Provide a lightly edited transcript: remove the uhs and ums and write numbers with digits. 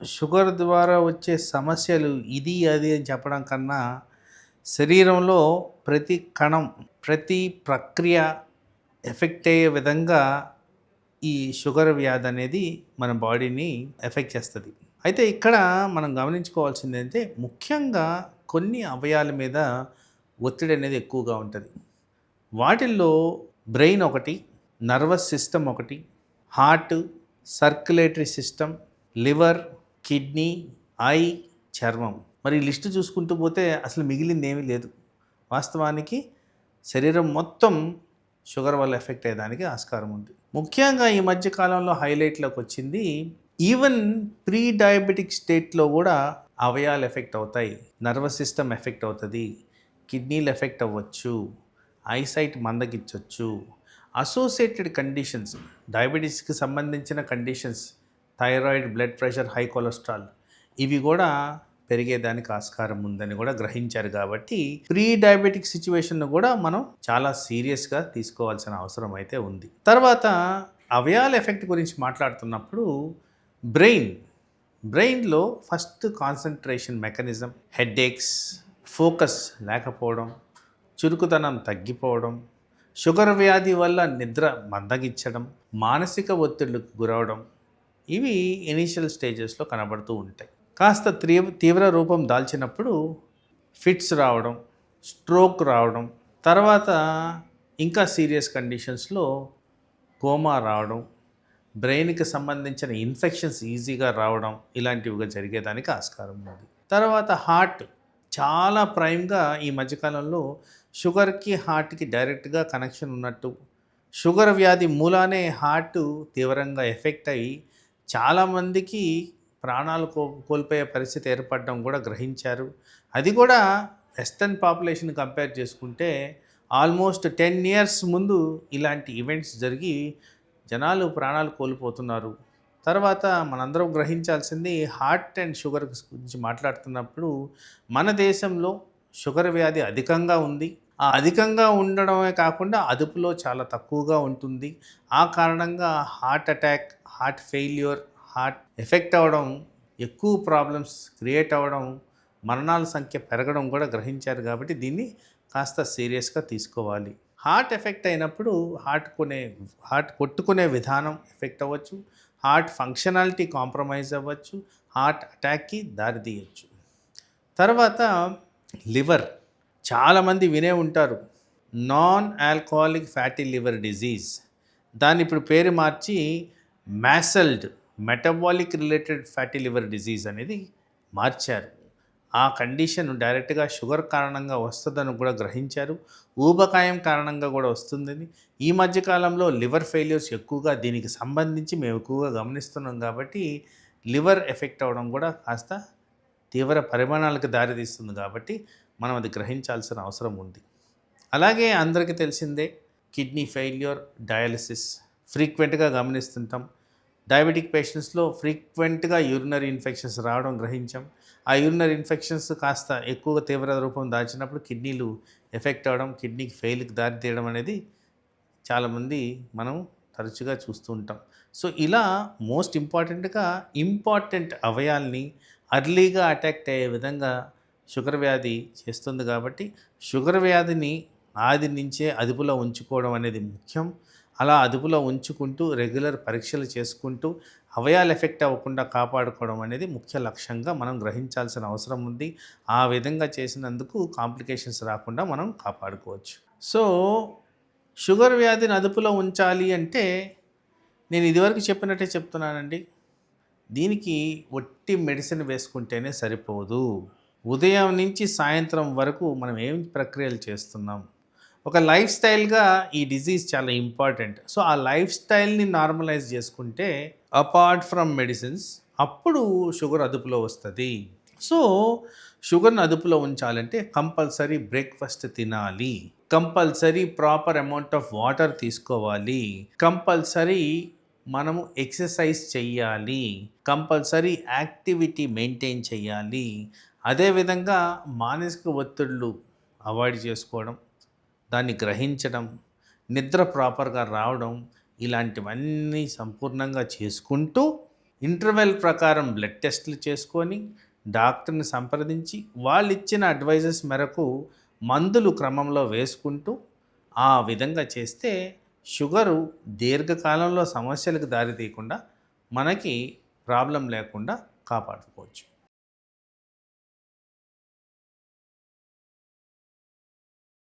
Sugar ద్వారా వచ్చే సమస్యలు ఇది, అది అని చెప్పడం కన్నా, శరీరంలో ప్రతి కణం, ప్రతి ప్రక్రియ ఎఫెక్ట్ అయ్యే విధంగా ఈ షుగర్ వ్యాధి అనేది మన బాడీని ఎఫెక్ట్ చేస్తది. అయితే ఇక్కడ మనం గమనించుకోవాల్సిందేంటే, ముఖ్యంగా కొన్ని అవయవాల మీద ఒత్తిడి అనేది ఎక్కువగా ఉంటది. వాటిల్లో బ్రెయిన్ ఒకటి, నర్వస్ సిస్టమ్ ఒకటి, heart, circulatory system, liver, kidney, I, చర్మం. మరి ఈ లిస్టు చూసుకుంటూ పోతే అసలు మిగిలిందేమీ లేదు. వాస్తవానికి శరీరం మొత్తం షుగర్ వల్ల ఎఫెక్ట్ అయ్యేదానికి ఆస్కారం ఉంది. ముఖ్యంగా ఈ మధ్య కాలంలో హైలైట్లోకి వచ్చింది, ఈవెన్ ప్రీ డయాబెటిక్ స్టేట్లో కూడా అవయవాలు ఎఫెక్ట్ అవుతాయి, నర్వస్ సిస్టమ్ ఎఫెక్ట్ అవుతుంది, కిడ్నీలు ఎఫెక్ట్ అవ్వచ్చు, ఐసైట్ మందగించవచ్చు. అసోసియేటెడ్ కండిషన్స్, డయాబెటీస్కి సంబంధించిన conditions, thyroid, blood pressure, high cholesterol, ఇవి కూడా పెరిగేదానికి ఆస్కారం ఉందని కూడా గ్రహించారు. కాబట్టి ప్రీ డయాబెటిక్ సిచ్యువేషన్ను కూడా మనం చాలా సీరియస్గా తీసుకోవాల్సిన అవసరం అయితే ఉంది. తర్వాత అవయవాల ఎఫెక్ట్ గురించి మాట్లాడుతున్నప్పుడు బ్రెయిన్లో first concentration mechanism, headaches, focus లేకపోవడం, చురుకుతనం తగ్గిపోవడం, షుగర్ వ్యాధి వల్ల నిద్ర మందగించడం, మానసిక ఒత్తిడికి గురవడం, ఇవి ఇనీషియల్ స్టేజెస్లో కనబడుతూ ఉంటాయి. కాస్త తీవ్ర రూపం దాల్చినప్పుడు ఫిట్స్ రావడం, స్ట్రోక్ రావడం, తర్వాత ఇంకా సీరియస్ కండిషన్స్లో కోమా రావడం, బ్రెయిన్కి సంబంధించిన ఇన్ఫెక్షన్స్ ఈజీగా రావడం, ఇలాంటివిగా జరిగేదానికి ఆస్కారం ఉంది. తర్వాత హార్ట్ చాలా ప్రైమ్గా ఈ మధ్యకాలంలో షుగర్కి, హార్ట్కి డైరెక్ట్గా కనెక్షన్ ఉన్నట్టు, షుగర్ వ్యాధి మూలానే హార్ట్ తీవ్రంగా ఎఫెక్ట్ అయ్యి చాలామందికి ప్రాణాలు కోల్పోయే పరిస్థితి ఏర్పడడం కూడా గ్రహించారు. అది కూడా వెస్టర్న్ పాపులేషన్ కంపేర్ చేసుకుంటే ఆల్మోస్ట్ 10 years ముందు ఇలాంటి ఈవెంట్స్ జరిగి జనాలు ప్రాణాలు కోల్పోతున్నారు. తర్వాత మనందరం గ్రహించాల్సింది, హార్ట్ అండ్ షుగర్ గురించి మాట్లాడుతున్నప్పుడు మన దేశంలో షుగర్ వ్యాధి అధికంగా ఉంది. ఆ అధికంగా ఉండడమే కాకుండా అదుపులో చాలా తక్కువగా ఉంటుంది. ఆ కారణంగా heart attack, heart failure, heart effect అవ్వడం, ఎక్కువ ప్రాబ్లమ్స్ క్రియేట్ అవ్వడం, మరణాల సంఖ్య పెరగడం కూడా గ్రహించారు. కాబట్టి దీన్ని కాస్త సీరియస్గా తీసుకోవాలి. హార్ట్ ఎఫెక్ట్ అయినప్పుడు హార్ట్ కొట్టుకునే విధానం ఎఫెక్ట్ అవ్వచ్చు, హార్ట్ ఫంక్షనాలిటీ కాంప్రమైజ్ అవ్వచ్చు, హార్ట్ అటాక్కి దారితీయచ్చు. తర్వాత లివర్, చాలామంది వినే ఉంటారు, non alcoholic fatty liver disease. దాన్ని ఇప్పుడు పేరు మార్చి MASLD, metabolic related fatty liver disease అనేది మార్చారు. ఆ కండిషన్ డైరెక్ట్గా షుగర్ కారణంగా వస్తుందని కూడా గ్రహించారు. ఊబకాయం కారణంగా కూడా వస్తుందని. ఈ మధ్యకాలంలో లివర్ ఫెయిల్యూర్స్ ఎక్కువగా దీనికి సంబంధించి మేము ఎక్కువగా గమనిస్తున్నాం. కాబట్టి లివర్ ఎఫెక్ట్ అవ్వడం కూడా కాస్త తీవ్ర పరిమాణాలకు దారితీస్తుంది. కాబట్టి మనం అది గ్రహించాల్సిన అవసరం ఉంది. అలాగే అందరికీ తెలిసిందే, కిడ్నీ ఫెయిల్యూర్, డయాలిసిస్ ఫ్రీక్వెంట్గా గమనిస్తుంటాం. డయాబెటిక్ పేషెంట్స్లో ఫ్రీక్వెంట్గా యూరినరీ ఇన్ఫెక్షన్స్ రావడం గ్రహించాం. ఆ యూరినరీ ఇన్ఫెక్షన్స్ కాస్త ఎక్కువగా తీవ్ర రూపం దాల్చినప్పుడు కిడ్నీలు ఎఫెక్ట్ అవ్వడం, కిడ్నీకి ఫెయిల్కి దారితీయడం అనేది చాలామంది మనం తరచుగా చూస్తూ ఉంటాం. సో ఇలా మోస్ట్ ఇంపార్టెంట్ అవయవాల్ని అర్లీగా అటాక్ట్ అయ్యే విధంగా షుగర్ వ్యాధి చేస్తుంది. కాబట్టి షుగర్ వ్యాధిని ఆది నుంచే అదుపులో ఉంచుకోవడం అనేది ముఖ్యం. అలా అదుపులో ఉంచుకుంటూ రెగ్యులర్ పరీక్షలు చేసుకుంటూ అవయవాలు ఎఫెక్ట్ అవ్వకుండా కాపాడుకోవడం అనేది ముఖ్య లక్ష్యంగా మనం గ్రహించాల్సిన అవసరం ఉంది. ఆ విధంగా చేసినందుకు కాంప్లికేషన్స్ రాకుండా మనం కాపాడుకోవచ్చు. సో షుగర్ వ్యాధిని అదుపులో ఉంచాలి అంటే నేను ఇదివరకు చెప్పినట్టే చెప్తున్నానండి, దీనికి ఒట్టి మెడిసిన్ వేసుకుంటేనే సరిపోదు. ఉదయం నుంచి సాయంత్రం వరకు మనం ఏం ప్రక్రియలు చేస్తున్నాం, ఒక లైఫ్ స్టైల్గా ఈ డిజీజ్ చాలా ఇంపార్టెంట్. సో ఆ లైఫ్ స్టైల్ని నార్మలైజ్ చేసుకుంటే అపార్ట్ ఫ్రమ్ మెడిసిన్స్ అప్పుడు షుగర్ అదుపులో వస్తుంది. సో షుగర్ని అదుపులో ఉంచాలంటే కంపల్సరీ బ్రేక్ఫాస్ట్ తినాలి, compulsory proper amount of water తీసుకోవాలి, కంపల్సరీ మనము ఎక్సర్సైజ్ చెయ్యాలి, కంపల్సరీ యాక్టివిటీ మెయింటైన్ చేయాలి. అదేవిధంగా మానసిక ఒత్తిళ్ళు అవాయిడ్ చేసుకోవడం, దాన్ని గ్రహించడం, నిద్ర ప్రాపర్గా రావడం, ఇలాంటివన్నీ సంపూర్ణంగా చేసుకుంటూ ఇంటర్వెల్ ప్రకారం బ్లడ్ టెస్టులు చేసుకొని డాక్టర్ని సంప్రదించి వాళ్ళు ఇచ్చిన అడ్వైజెస్ మేరకు మందులు క్రమంలో వేసుకుంటూ ఆ విధంగా చేస్తే షుగరు దీర్ఘకాలంలో సమస్యలకు దారితీయకుండా మనకి ప్రాబ్లం లేకుండా కాపాడుకోవచ్చు.